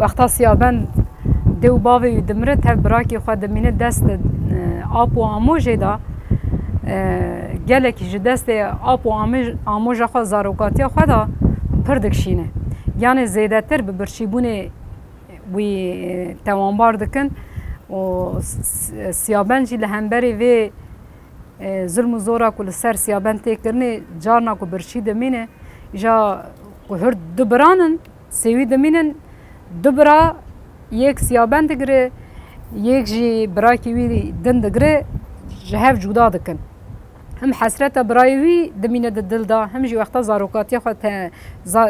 وقتا سیابند دیو باوی دمره تف براکی خود دمینه دست آب و آموژه دا گلکی جی دست آب و آموژه خود زاروکاتی خود دا پردکشینه یعنی زیده تر ببرشیبونه وی توانبار دکن و سیابند جی لهنبری وی ظلم و زورا کل سر سیابند تکرنه جارنا کو برشی دمینه جا هر دبرانن سوی دمینن دبرا یک سیابند گره یک جی براکی وی دند گره جهف جدا دکن هم حسرت برای وی دمینه دل دا هم جی وقتا زاروکاتی خود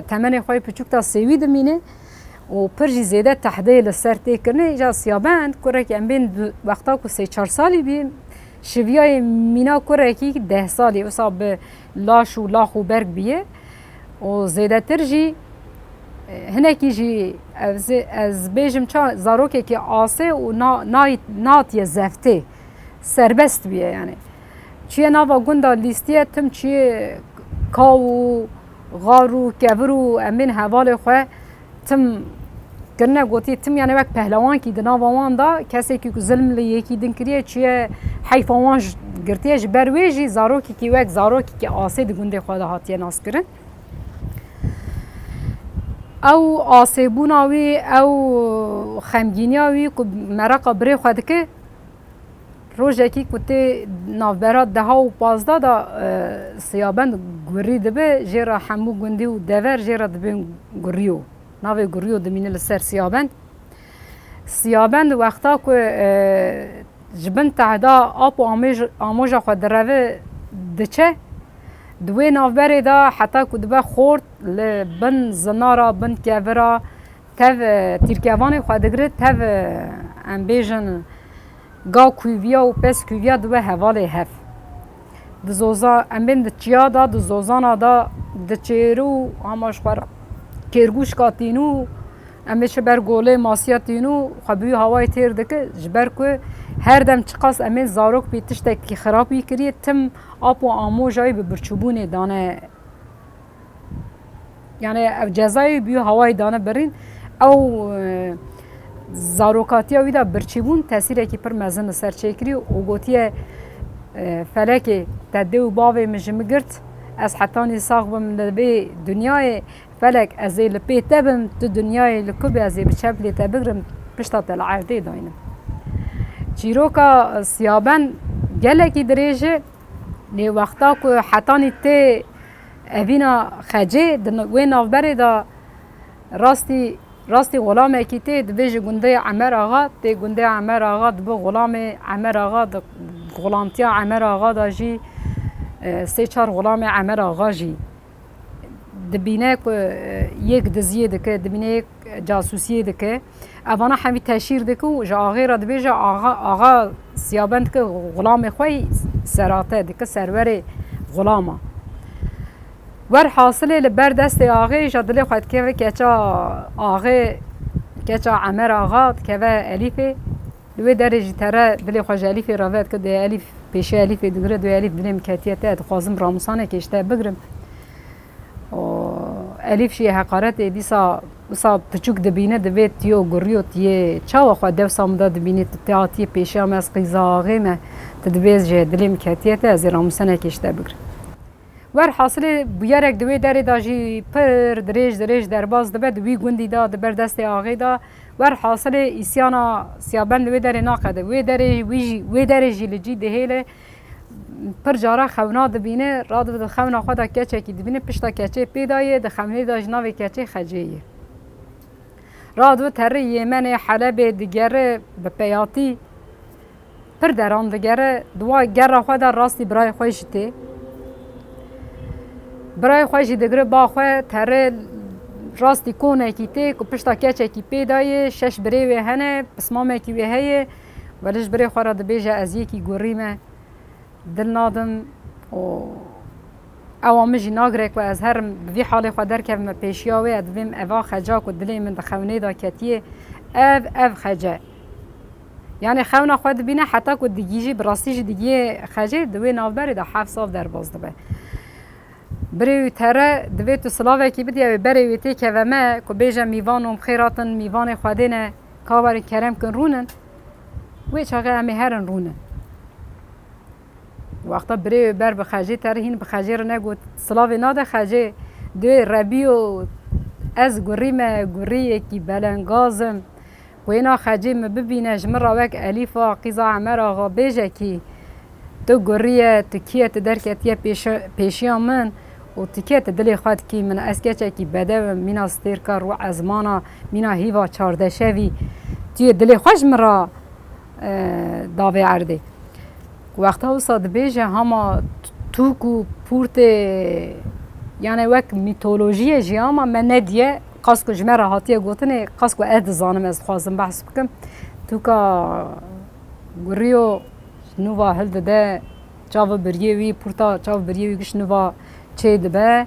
تمن خوی پچوک تا سوی دمینه و پرجی زیده تحده لسر تکرنه جا سیابند کره که ام بین وقتا کو 3-4 سالی بیم شویای مینا کره که 10 سالی وصا به لاش و لاخ و برگ بیه و زیده تر جی هنکی جی از بیجم چا زاروکه که آسه و ناتی زفته سربست بیه یعنی چیه ناوا گنده لیستیه تم چیه کاو غارو کورو امین حوال خواه تم کرنه گوتی تم یعنی وقت پهلوان کی دناوا وان دا کسی که ظلم لی یکی دن کریه چیه حیفوان گرتیه جبرویجی زاروکی که وقت زاروکی که آسه دگنده خواه دا هاتیه ناس کرن او آسیبوناوی او خمگینیاوی که مرقا بری خود که روژکی کتی نافبرات 10 و 15 دا سیابند گوری دبه جیرا حمو گندی و دور جیرا دبه گوریو ناوی گوریو دمینه لسر سیابند وقتا که جبن تحدا آب و آموژا خود دروه دچه دوی نافبری دا حتی که دبه خورد لبن زنارا بن کورا تف تیرکیوانی خود دگره تف امبیجن گا کویویا و پس کویویا دوی حوالی هف دزوزا امبین دچیا دا دزوزانا دا دچیرو هماش خور کرگوش کاتینو امیشه بر گوله ماسیاتینو خبیوی هوای تیر دکه جبر که هر دم چقاس امین زاروک پیتش تکی خرابی کریه تم آب و آموژایی به برچوبونه دانه یعنی جزایی بیو هوای دانه برین او زاروکاتی ویدا برچیبون تاثیر کی پر مزن سر چکری و گوتیه فلک تده و باوی مجمگرت از حتانی ساق بم لبی دنیای فلک از لپی تبم تو دنیای لکوب از بچپ لی تبگرم پشتا تلعرده داینم چیروکا سیابن گلکی دریجه لی وقتا که حتانی تی اوینا خجه وی نافبری دا راستی غلام اکیتی دبیج گنده عمر آغا تی گنده عمر آغا دبی غلام عمر آغا غلامتیا عمر آغا دا جی 3-4 غلام عمر آغا جی دبینه که یک دزیه دکه دبینه یک جاسوسیه دکه اوانا همی تشیر دکه و جا آغی را دبیجه آغا سیابند که غلام خوی سراته دکه سرور غلامه ور حاصله لبر دست آغی جا دلی خواهد که کچا آغی کچا عمر آغا که الیفه دوی درجی تره دلی خواهد الیفه راوید که ده الیف پیشه الیفه دگره دوی الیف دلیم کتیته خوازم راموسانه کشته بگرم الیف شی حقارت دیسا وسا پچوک دبینه دوی تیو گریو تیه چاو خواهد دو سامده دبینه تیاتی پیشه هم از قیزا آغی ما تدبیز جه دلیم کتیته از راموسانه کشته بگرم ور حاصل بیارک دوی داری داجی پر دریج درباز دبه دوی گوندی دا دبر دست آغی دا ور حاصل ایسیانا سیابن دوی داری ناقده وی داری جیلجی دهیله پر جارا خونا دبینه راد و خونا خدا کچه کی دبینه پشتا کچه پیدایه د خونه دا جناوی کچه خجیه راد و تر یمن حلب دیگره به پیاتی پر دران دیگره دوا گر خدا راستی برای خوشته برای خوشی دگره با خواه تره راستی کونه کی تی که پشتا کچه کی پیدایه شش بری وی هنه پسمامه کی وی هیه ولش بری خواه را دبیجه از یکی گوریمه دل نادم و اوامجی ناگره که از هر وی حال خواه در که پیشیاوی ادویم اوا خجا که دلی من دخونه دا کتیه اف خجا یعنی خونه خواه دبینه حتی که دیگیجی براستی دیگه خجا دوی نافبری دا 7 سال در باز دبه بری تره دوی تو سلاوه کی بدی بری ویتی که و ما که بیجه میوانم خیراتن میوان خودینه کاوری کرم کن رونن وی چاقه امی هرن رونن وقتا بری بر بخجی تره هین بخجی رو نگو سلاوه ناده خجی دوی ربیو از گوری کی بلنگازم و اینا خجی مببینه جمرا وک الیفا قیزا عمر آقا بیجه کی تو گوریه تو کیه تو درکتیه پیشیا من و تکیت دلی خود کی من اسکچه کی بده مینا استیرکار و ازمانا مینا هیوا چارده شوی توی دلی خوش مرا داوی عرده وقتا وصاد بیجه هما توکو پورت یعنی وک میتولوژی جیاما من ندیه قاسکو جمره هاتیه گوتنه قاسکو اد زانم از خوازم بحث بکم توکا گوریو نووا هل ده چاو بریوی پورتا چاو بریوی گش نووا چه دبه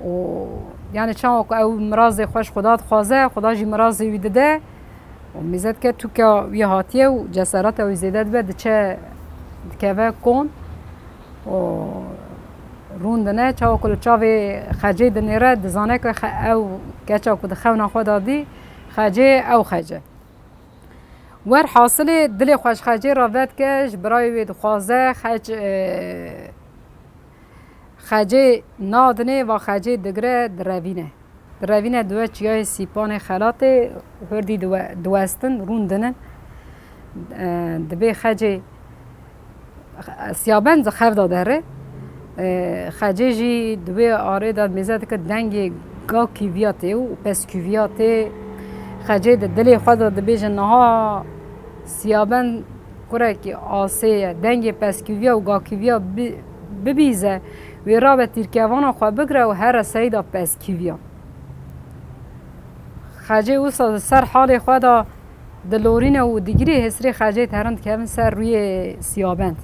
و یعنی چون او مراز خوش خدا خوازه خدا جی مراز وی ده و میزد که تو که وی هاتیه و جسارت او زیدت به چه که کن و روندنه چاو کل چاوی خجه دنیره دزانه که او که چاو کد خونا خدا دی خجه او خجه ور حاصل دل خوش خجه را ود کش برای وید خوازه خجه نادنه و خجه دگره دروینه دوه چیای سیپان خلاته هردی دوستن روندنن دبی خجه سیابن زخف داره خجه جی دوه آره داد میزد که دنگ گا کیویاته و پس کیویاته خجه دل خود دبی جنها سیابن کره که آسه دنگ پس کیویا و گا کیویا ببیزه وی را به تیرکوان خواه بگره و هر سیدا پس کیویا خجه او سر حال خود دلورین و دیگری حسری خجه ترند که سر روی سیابند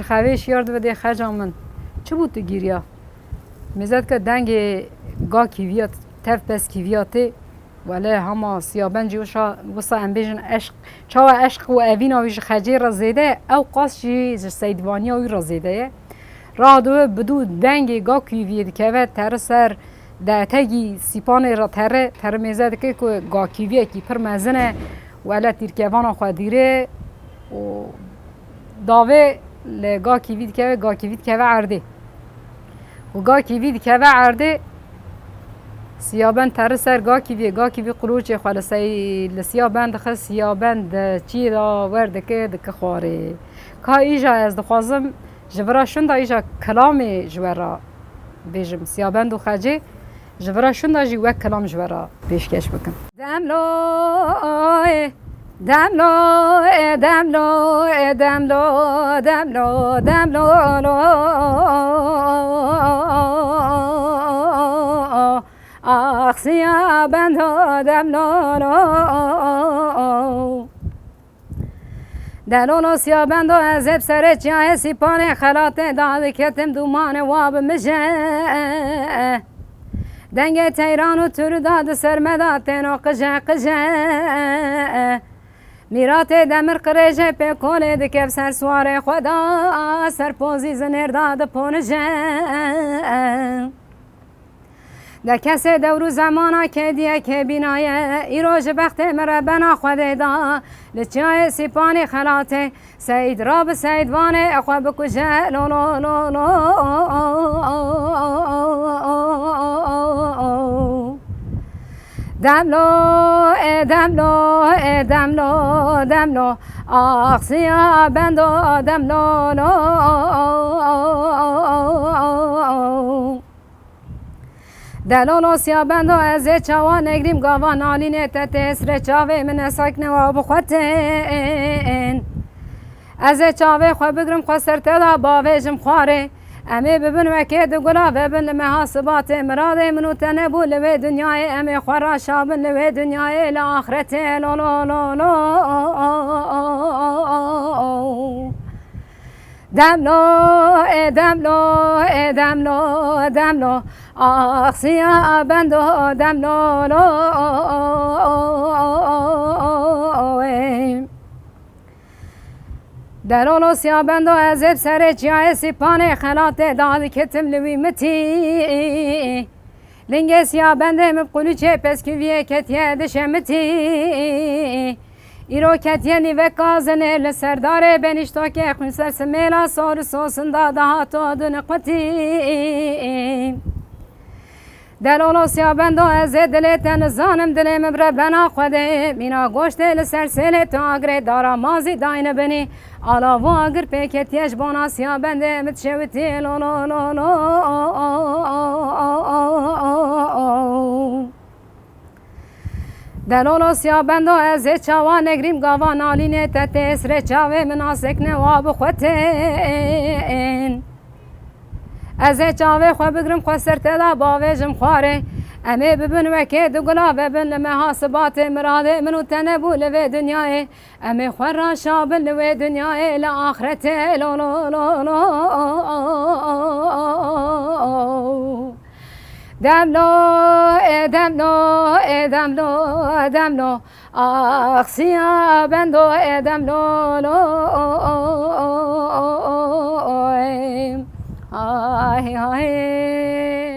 خویش یارد و ده خجه من چه بود تو گیریا؟ میزد که دنگ گا کیویا تف پس کیویا تی ولی همه سیابند جوشا وسا انبیجن عشق چاو عشق و اوین آویش خجه را زیده او قاس جی سیدوانی آوی را زیده راه دو بدو دنگ گا کیوید که و تر سر ده تگی سیپان را تر میزد که گا کیویه کی پر مزنه ولی تیرکوان خواه دیره و داوه لگا کیوید که گا کیوید که و عرده و گا کیوید که و عرده سیابند تر سر گا کیوی قلوچه خواه لسیابند خواست سیابند چی دا ورده که دکه خواره که ایجا از دخوازم جورا شنده ایجا کلام جورا بیجم سیابند و خجه جورا شنده جی وک کلام جورا پیشکش بکن دملو دملو دملو دملو دملو دملو آخ سیابند دملو دلولو سیابند از اب سر چیای سیپان خلات داد کتم دومان واب مجه دنگ تیران و تور داد سرمداتن و قجه میرات دمر قرجه پی کنه دکف سر سوار خدا سر پوزی زنر داد پونجه در کسی دورو زمانا که دیه که بینایه ایروژ بخت مره بنا خوده دا لچای سیپانی خلاته سید را به سیدوانه اخواه بکجه لو لو لو لو دملو دملو دملو دملو آخ سیابندو دملو لو دلولو سیابندو از چاوا نگریم گاوان آلینه تتسر چاوه من ساکنه و بخوتن از چاوه خواه بگرم خواه سرتدا باویجم خواره امی ببن وکی دو گلا ببن لمحاسبات مراد منو تنبو لوی دنیای امی خورا شابن لوی دنیای لآخرت لو لو لو لو دملو دملو دملو دملو آخ سیابندو دملو لو دلولو سیا بندو ازب سر چیای سپانه خلات داد کتم لوی متی لنگ سیا بنده مبقولو چه پس کیویه کتیه دشمتی ایرو کتیه نیوه کازنه لسرداره بنیشتا که خون سر سمیلا سار سوسن داده هاتو دنقمتی دلولو سیا بندو از دلت نزانم دلم بر بنا خوده مینا گوشت لسر سل تو اگر دارا مازی داین بنی آلا و اگر پیکتیش بانا سیا بنده متشوتی لو لو لو لو دلولو سیا بندو از چاوا نگریم گاوا نالینه تتس ر چاوه مناسک نواب خوتن از چاوه خو بگرم خو سرته دا باویجم خواره امه ببن وکه دو گلا ببن لمه حاسبات مراده منو تنبو لوی دنیای امه خو را شابن لوی دنیای لآخرت لو لو لو لو دملو دملو دملو دملو آخ سیا بندو دملو لو آه آه